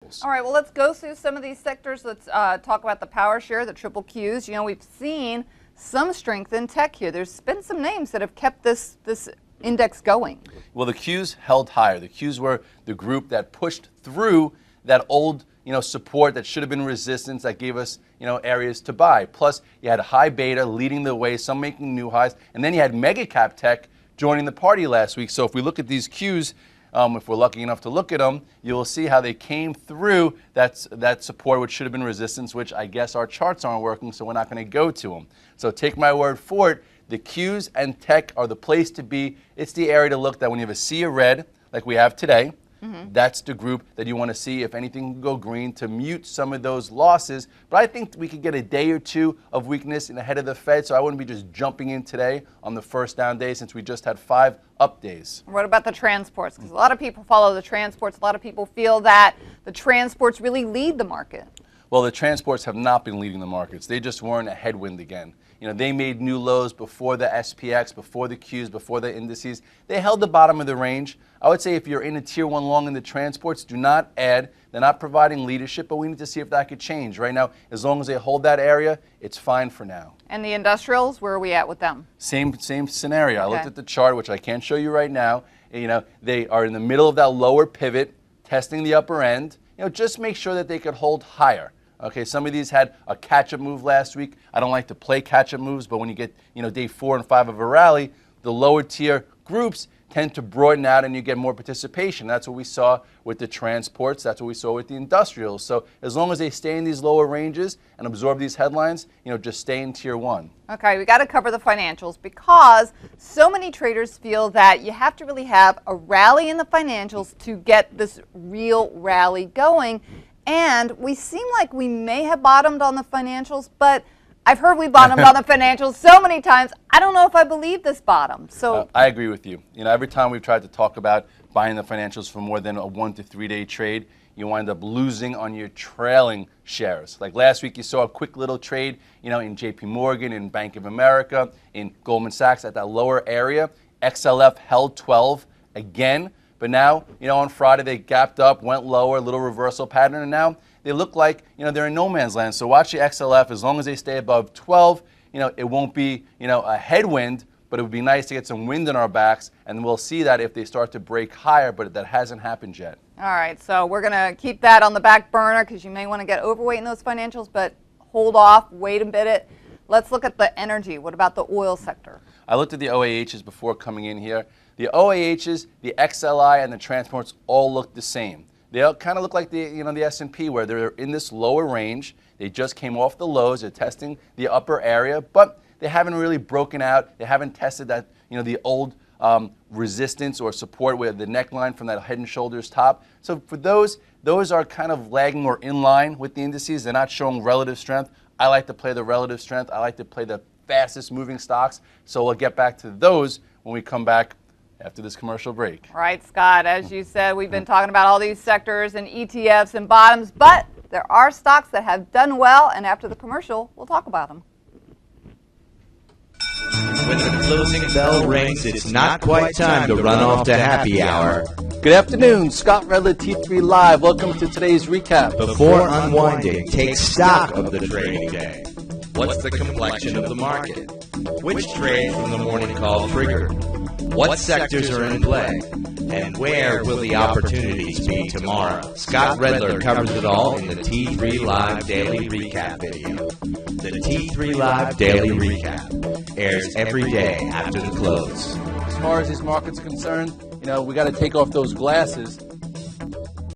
levels. All right, well, let's go through some of these sectors. Let's talk about the power share, the triple Qs. You know, we've seen some strength in tech here. There's been some names that have kept this index going. Well, the Qs held higher. The Qs were the group that pushed through that old support that should have been resistance that gave us areas to buy. Plus, you had high beta leading the way, some making new highs, and then you had mega cap tech joining the party last week. So if we look at these Qs, if we're lucky enough to look at them, you will see how they came through that support, which should have been resistance, which I guess our charts aren't working, so we're not going to go to them. So take my word for it. The Qs and tech are the place to be. It's the area to look that when you have a sea of red, like we have today, that's the group that you want to see, if anything, can go green to mute some of those losses. But I think we could get a day or two of weakness ahead of the Fed, so I wouldn't be just jumping in today on the first down day since we just had 5 up days. What about the transports? Because a lot of people follow the transports. A lot of people feel that the transports really lead the market. Well, the transports have not been leading the markets. They just weren't a headwind again. They made new lows before the SPX, before the Qs, before the indices. They held the bottom of the range. I would say if you're in a tier 1 long in the transports, do not add. They're not providing leadership, but we need to see if that could change. Right now, as long as they hold that area, it's fine for now. And the industrials, where are we at with them? Same scenario. Okay. I looked at the chart, which I can't show you right now. They are in the middle of that lower pivot, testing the upper end. Just make sure that they could hold higher. Okay, some of these had a catch-up move last week. I don't like to play catch-up moves, but when you get day 4 and 5 of a rally, the lower tier groups tend to broaden out and you get more participation. That's what we saw with the transports. That's what we saw with the industrials. So as long as they stay in these lower ranges and absorb these headlines, just stay in tier 1. Okay, we got to cover the financials because so many traders feel that you have to really have a rally in the financials to get this real rally going. And we seem like we may have bottomed on the financials, but I've heard we bottomed on the financials so many times, I don't know if I believe this bottom. So I agree with you. Every time we've tried to talk about buying the financials for more than a 1 to 3 day trade, you wind up losing on your trailing shares. Like last week, you saw a quick little trade, in JP Morgan, in Bank of America, in Goldman Sachs at that lower area. XLF held 12 again. But now, on Friday, they gapped up, went lower, a little reversal pattern, and now they look like, they're in no man's land. So watch the XLF. As long as they stay above 12, it won't be, a headwind, but it would be nice to get some wind in our backs, and we'll see that if they start to break higher, but that hasn't happened yet. All right, so we're going to keep that on the back burner because you may want to get overweight in those financials, but hold off, wait a bit. Let's look at the energy. What about the oil sector? I looked at the OAHs before coming in here. The OAHs, the XLI, and the transports all look the same. They all kind of look like the S&P, where they're in this lower range. They just came off the lows. They're testing the upper area, but they haven't really broken out. They haven't tested that, the old resistance or support with the neckline from that Head and Shoulders top. So for those are kind of lagging or in line with the indices. They're not showing relative strength. I like to play the relative strength. I like to play the fastest moving stocks. So we'll get back to those when we come back after this commercial break. Right, Scott. As you said, we've been talking about all these sectors and ETFs and bottoms, but there are stocks that have done well, and after the commercial, we'll talk about them. When the closing bell rings, it's not quite time to run off to happy hour. Good afternoon, Scott Redler, T3 Live. Welcome to today's recap. Before unwinding, take stock of the trading day. What's the complexion of the market? Which trade from the morning call triggered? What sectors are in play? And where will the opportunities be tomorrow? Scott Redler covers it all in the T3 Live Daily Recap video. The T3 Live Daily Recap airs every day after the close. As far as these markets are concerned, we got to take off those glasses